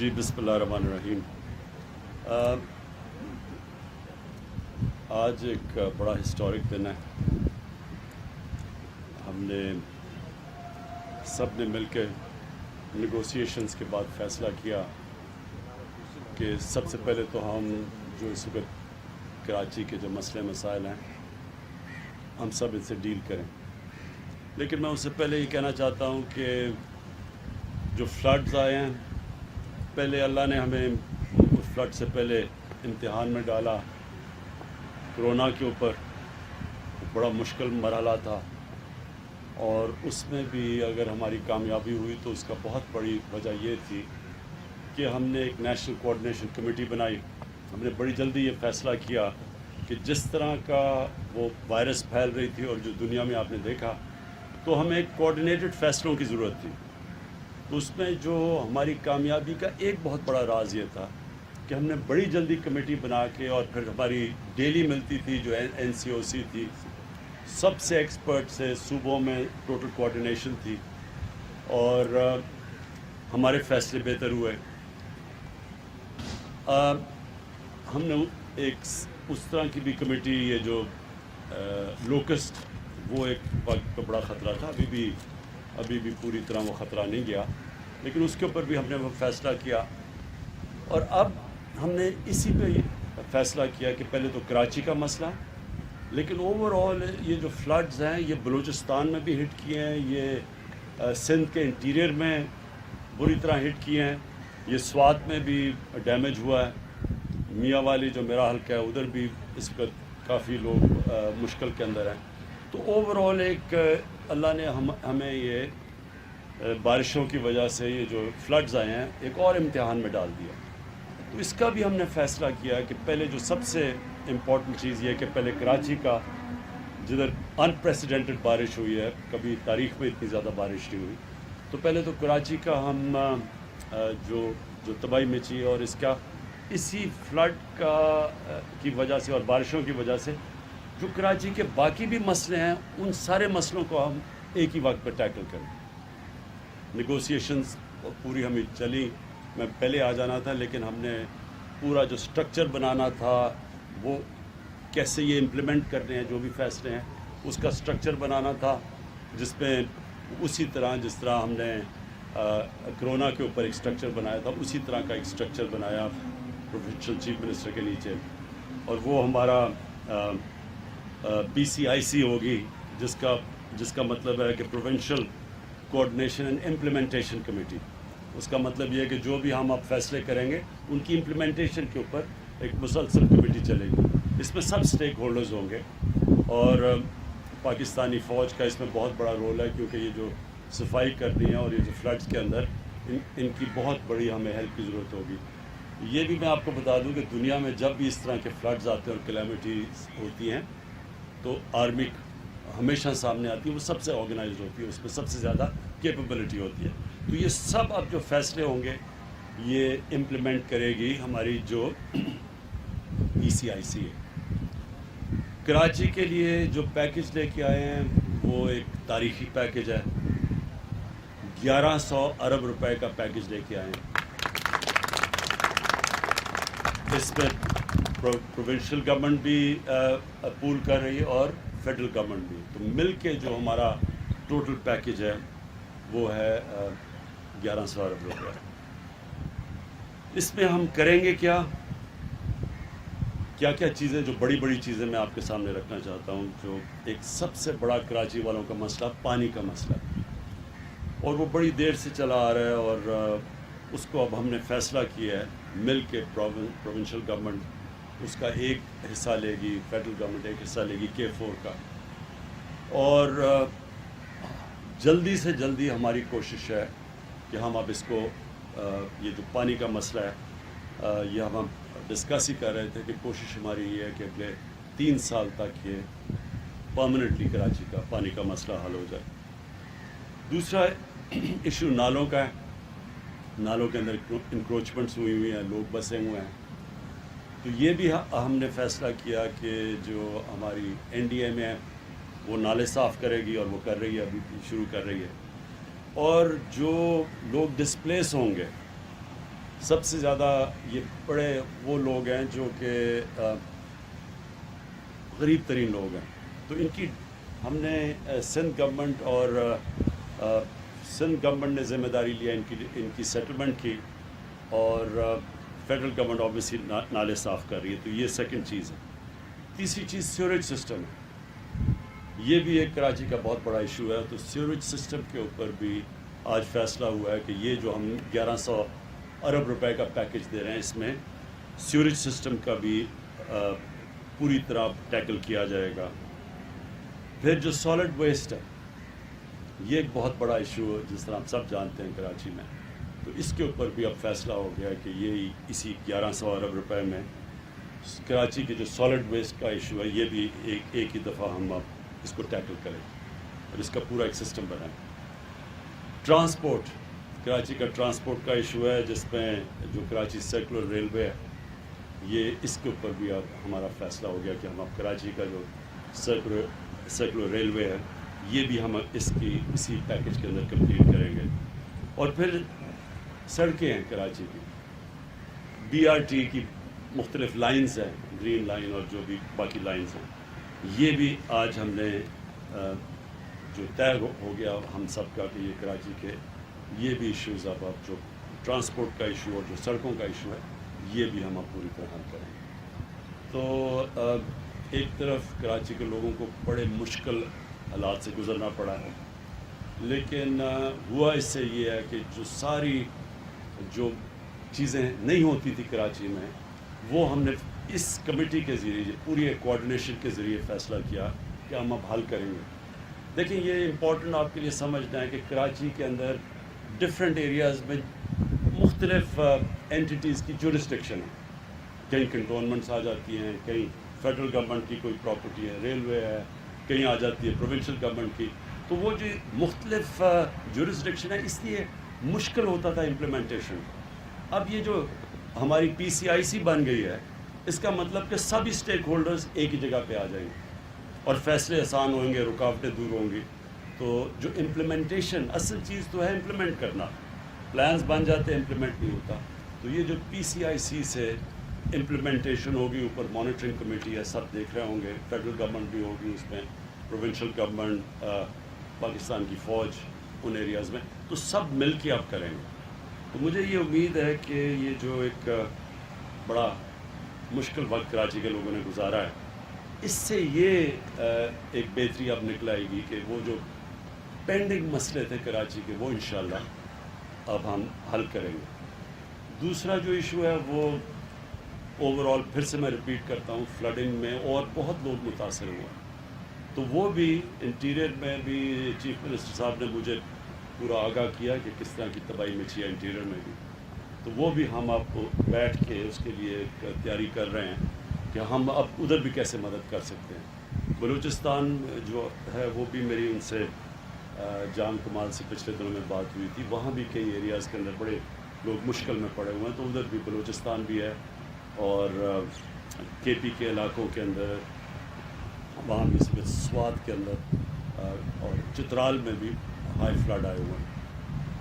جی بسم اللہ الرحمن الرحیم. آج ایک بڑا ہسٹورک دن ہے. ہم نے سب نے مل کے نیگوسیشنز کے بعد فیصلہ کیا کہ سب سے پہلے تو ہم جو اس وقت کراچی کے جو مسئلے مسائل ہیں ہم سب ان سے ڈیل کریں. لیکن میں اس سے پہلے یہ کہنا چاہتا ہوں کہ جو فلڈز آئے ہیں، پہلے اللہ نے ہمیں اس فلڈ سے پہلے امتحان میں ڈالا. کرونا کے اوپر بڑا مشکل مرحلہ تھا، اور اس میں بھی اگر ہماری کامیابی ہوئی تو اس کا بہت بڑی وجہ یہ تھی کہ ہم نے ایک نیشنل کوآرڈینیشن کمیٹی بنائی. ہم نے بڑی جلدی یہ فیصلہ کیا کہ جس طرح کا وہ وائرس پھیل رہی تھی اور جو دنیا میں آپ نے دیکھا، تو ہمیں ایک کوآرڈینیٹڈ فیصلوں کی ضرورت تھی. اس میں جو ہماری کامیابی کا ایک بہت بڑا راز یہ تھا کہ ہم نے بڑی جلدی کمیٹی بنا کے، اور پھر ہماری ڈیلی ملتی تھی جو NCOC تھی، سب سے ایکسپرٹ سے صوبوں میں ٹوٹل کوآرڈینیشن تھی، اور ہمارے فیصلے بہتر ہوئے. ہم نے ایک اس طرح کی بھی کمیٹی، یہ جو لوکسٹ، وہ ایک وقت پہ بڑا خطرہ تھا. ابھی بھی پوری طرح وہ خطرہ نہیں گیا، لیکن اس کے اوپر بھی ہم نے وہ فیصلہ کیا. اور اب ہم نے اسی پہ فیصلہ کیا کہ پہلے تو کراچی کا مسئلہ، لیکن اوور آل یہ جو فلڈز ہیں یہ بلوچستان میں بھی ہٹ کیے ہیں، یہ سندھ کے انٹیریئر میں بری طرح ہٹ کیے ہیں، یہ سوات میں بھی ڈیمیج ہوا ہے، میاں والی جو میرا حلقہ ہے ادھر بھی اس وقت کافی لوگ مشکل کے اندر ہیں. تو اوور آل ایک اللہ نے ہمیں یہ بارشوں کی وجہ سے یہ جو فلڈز آئے ہیں ایک اور امتحان میں ڈال دیا. تو اس کا بھی ہم نے فیصلہ کیا کہ پہلے جو سب سے امپورٹنٹ چیز یہ کہ پہلے کراچی کا، جدھر انپریسیڈنٹڈ بارش ہوئی ہے، کبھی تاریخ میں اتنی زیادہ بارش نہیں ہوئی، تو پہلے تو کراچی کا ہم جو تباہی مچی، اور اس کا اسی فلڈ کی وجہ سے اور بارشوں کی وجہ سے جو کراچی کے باقی بھی مسئلے ہیں، ان سارے مسئلوں کو ہم ایک ہی وقت پہ ٹیکل کریں. نیگوسیشنز پوری ہمیں چلی. میں پہلے آ جانا تھا، لیکن ہم نے پورا جو سٹرکچر بنانا تھا، وہ کیسے یہ امپلیمنٹ کرنے ہیں جو بھی فیصلے ہیں، اس کا سٹرکچر بنانا تھا، جس میں اسی طرح جس طرح ہم نے کرونا کے اوپر ایک سٹرکچر بنایا تھا، اسی طرح کا ایک سٹرکچر بنایا پروونشل چیف منسٹر کے نیچے. اور وہ ہمارا PCIC ہوگی، جس کا مطلب ہے کہ provincial coordination and implementation committee. اس کا مطلب یہ ہے کہ جو بھی ہم اب فیصلے کریں گے ان کی امپلیمنٹیشن کے اوپر ایک مسلسل کمیٹی چلے گی. اس میں سب سٹیک ہولڈرز ہوں گے، اور پاکستانی فوج کا اس میں بہت بڑا رول ہے، کیونکہ یہ جو صفائی کرنی ہے اور یہ جو فلڈز کے اندر ان کی بہت بڑی ہمیں ہیلپ کی ضرورت ہوگی. یہ بھی میں آپ کو بتا دوں کہ دنیا میں جب بھی اس طرح کے فلڈز آتے ہیں اور کلیمٹیز ہوتی ہیں، تو آرمی ہمیشہ سامنے آتی ہے، وہ سب سے آرگنائزڈ ہوتی ہے، اس میں سب سے زیادہ کیپیبلٹی ہوتی ہے. تو یہ سب اب جو فیصلے ہوں گے یہ امپلیمنٹ کرے گی ہماری جو PCIC ہے. کراچی کے لیے جو پیکج لے کے آئے ہیں وہ ایک تاریخی پیکج ہے. 1100 ارب روپے کا پیکج لے کے آئے ہیں. اس میں پروونشل گورنمنٹ بھی پول کر رہی ہے اور فیڈرل گورنمنٹ بھی. تو مل کے جو ہمارا ٹوٹل پیکج ہے وہ ہے 1100 ارب روپے. اس میں ہم کریں گے کیا چیزیں، جو بڑی بڑی چیزیں میں آپ کے سامنے رکھنا چاہتا ہوں. جو ایک سب سے بڑا کراچی والوں کا مسئلہ پانی کا مسئلہ ہے، اور وہ بڑی دیر سے چلا آ رہا ہے، اور اس کو اب ہم نے فیصلہ کیا ہے مل کے. پروونشل گورنمنٹ اس کا ایک حصہ لے گی، فیڈرل گورنمنٹ ایک حصہ لے گی K4 کا. اور جلدی سے جلدی ہماری کوشش ہے کہ ہم اب اس کو یہ جو پانی کا مسئلہ ہے، یہ ہم ڈسکس ہی کر رہے تھے کہ کوشش ہماری یہ ہے کہ اگلے 3 سال تک یہ پرماننٹلی کراچی کا پانی کا مسئلہ حل ہو جائے. دوسرا ایشو نالوں کا ہے. نالوں کے اندر انکروچمنٹس ہوئی ہیں، لوگ بسے ہوئے ہیں. تو یہ بھی ہم نے فیصلہ کیا کہ جو ہماری NDA میں وہ نالے صاف کرے گی، اور وہ کر رہی ہے، ابھی شروع کر رہی ہے. اور جو لوگ ڈسپلیس ہوں گے سب سے زیادہ یہ بڑے وہ لوگ ہیں جو کہ غریب ترین لوگ ہیں، تو ان کی ہم نے سندھ گورنمنٹ اور سندھ گورنمنٹ نے ذمہ داری لیا ان کی سیٹلمنٹ کی، اور فیڈرل گورنمنٹ آبویسلی نالے صاف کر رہی ہے، تو یہ سیکنڈ چیز ہے۔ تیسری چیز سیوریج سسٹم ہے، یہ بھی ایک کراچی کا بہت بڑا ایشو ہے، تو سیوریج سسٹم کے اوپر بھی آج فیصلہ ہوا ہے کہ یہ جو ہم 1100 ارب روپے کا پیکج دے رہے ہیں، اس میں سیوریج سسٹم کا بھی پوری طرح ٹیکل کیا جائے گا۔ پھر جو سالڈ ویسٹ ہے، یہ ایک بہت بڑا ایشو ہے، جس طرح ہم سب جانتے ہیں کراچی میں، تو اس کے اوپر بھی اب فیصلہ ہو گیا کہ یہ اسی 1100 ارب روپے میں کراچی کے جو سالڈ ویسٹ کا ایشو ہے، یہ بھی ایک ہی دفعہ ہم اب اس کو ٹیکل کریں اور اس کا پورا ایک سسٹم بنائیں۔ ٹرانسپورٹ، کراچی کا ٹرانسپورٹ کا ایشو ہے، جس میں جو کراچی سرکولر ریلوے ہے، یہ اس کے اوپر بھی اب ہمارا فیصلہ ہو گیا کہ ہم اب کراچی کا جو سرکولر ریلوے ہے، یہ بھی ہم اسی پیکج کے اندر کمپلیٹ کریں گے۔ اور پھر سڑکیں ہیں کراچی کی، BRT کی مختلف لائنز ہیں، گرین لائن اور جو بھی باقی لائنز ہیں، یہ بھی آج ہم نے جو طے ہو گیا ہم سب کا کہ یہ کراچی کے یہ بھی ایشوز اب جو ٹرانسپورٹ کا ایشو اور جو سڑکوں کا ایشو ہے، یہ بھی ہم اب پوری طرح حل کریں گے۔ تو ایک طرف کراچی کے لوگوں کو بڑے مشکل حالات سے گزرنا پڑا ہے، لیکن ہوا اس سے یہ ہے کہ جو ساری جو چیزیں نہیں ہوتی تھی کراچی میں، وہ ہم نے اس کمیٹی کے ذریعے پوری کوآرڈینیشن کے ذریعے فیصلہ کیا کہ ہم اب حل کریں گے۔ دیکھیں، یہ امپورٹنٹ آپ کے لیے سمجھنا ہے کہ کراچی کے اندر ڈفرینٹ ایریاز میں مختلف اینٹیز کی جورسڈکشن ہے، کہیں کنٹونمنٹس آ جاتی ہیں، کہیں فیڈرل گورنمنٹ کی کوئی پراپرٹی ہے، ریلوے ہے، کہیں آ جاتی ہے پروونشل گورنمنٹ کی، تو وہ جو مختلف جورسڈکشن ہے، اس لیے مشکل ہوتا تھا امپلیمنٹیشن۔ اب یہ جو ہماری PCIC بن گئی ہے، اس کا مطلب کہ سبھی اسٹیک ہولڈرز ایک ہی جگہ پہ آ جائیں گے اور فیصلے آسان ہوں گے، رکاوٹیں دور ہوں گی۔ تو جو امپلیمنٹیشن، اصل چیز تو ہے امپلیمنٹ کرنا، پلانز بن جاتے ہیں، امپلیمنٹ نہیں ہوتا، تو یہ جو PCIC سے امپلیمنٹیشن ہوگی، اوپر مانیٹرنگ کمیٹی ہے، سب دیکھ رہے ہوں گے، فیڈرل گورنمنٹ بھی ہوگی اس میں، پروونشل گورنمنٹ، پاکستان کی فوج ان ایریاز میں، تو سب مل کے اب کریں گے۔ تو مجھے یہ امید ہے کہ یہ جو ایک بڑا مشکل وقت کراچی کے لوگوں نے گزارا ہے، اس سے یہ ایک بہتری اب نکل آئے گی کہ وہ جو پینڈنگ مسئلے تھے کراچی کے، وہ انشاءاللہ اب ہم حل کریں گے۔ دوسرا جو ایشو ہے وہ اوورآل، پھر سے میں ریپیٹ کرتا ہوں، فلڈنگ میں اور بہت لوگ متاثر ہوئے، تو وہ بھی انٹیریئر میں بھی چیف منسٹر صاحب نے مجھے پورا آگاہ کیا کہ کس طرح کی تباہی مچی ہے انٹیریئر میں بھی، تو وہ بھی ہم آپ کو بیٹھ کے اس کے لیے ایک تیاری کر رہے ہیں کہ ہم اب ادھر بھی کیسے مدد کر سکتے ہیں۔ بلوچستان جو ہے، وہ بھی میری ان سے جان کمال سے پچھلے دنوں میں بات ہوئی تھی، وہاں بھی کئی ایریاز کے اندر بڑے لوگ مشکل میں پڑے ہوئے ہیں، تو ادھر بھی بلوچستان بھی ہے، اور KP کے علاقوں کے اندر، وہاں بھی اس میں سوات کے اندر اور چترال میں بھی ہائی فلڈ آئے ہوئے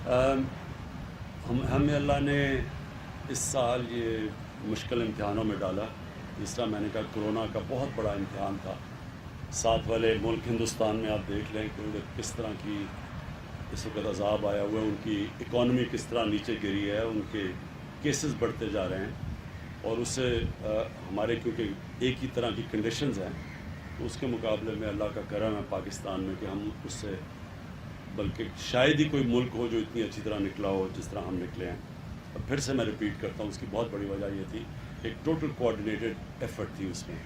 ہیں۔ ہمیں اللہ نے اس سال یہ مشکل امتحانوں میں ڈالا، جس طرح میں نے کہا کرونا کا بہت بڑا امتحان تھا، ساتھ والے ملک ہندوستان میں آپ دیکھ لیں کہ کس طرح کی اس وقت عذاب آیا ہوا ہے، ان کی اکانومی کس طرح نیچے گری ہے، ان کے کیسز بڑھتے جا رہے ہیں، اور اس سے ہمارے کیونکہ ایک ہی طرح کی کنڈیشنز ہیں، تو اس کے مقابلے میں اللہ کا کرم ہے پاکستان میں کہ ہم اس سے، بلکہ شاید ہی کوئی ملک ہو جو اتنی اچھی طرح نکلا ہو جس طرح ہم نکلے ہیں۔ اور پھر سے میں ریپیٹ کرتا ہوں، اس کی بہت بڑی وجہ یہ تھی، ایک ٹوٹل کوآرڈینیٹڈ ایفرٹ تھی اس میں۔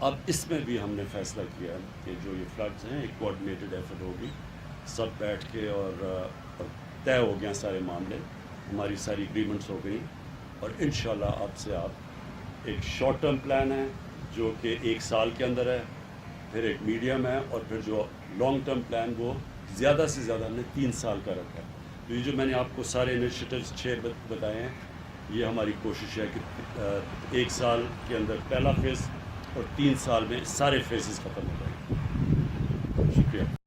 اب اس میں بھی ہم نے فیصلہ کیا کہ جو یہ فلڈز ہیں، ایک کوآرڈینیٹڈ ایفرٹ ہوگی، سب بیٹھ کے، اور طے ہو گیا سارے معاملے، ہماری ساری اگریمنٹس ہو گئی، اور انشاءاللہ اب سے آپ ایک شارٹ ٹرم پلان ہے جو کہ 1 سال کے اندر ہے، پھر ایک میڈیم ہے، اور پھر جو لانگ ٹرم پلان وہ زیادہ سے زیادہ ہم نے 3 سال کا رکھا ہے۔ تو یہ جو میں نے آپ کو سارے انیشیٹوز 6 بتائے ہیں، یہ ہماری کوشش ہے کہ 1 سال کے اندر پہلا فیز اور 3 سال میں سارے فیزز ختم ہو جائیں۔ شکریہ۔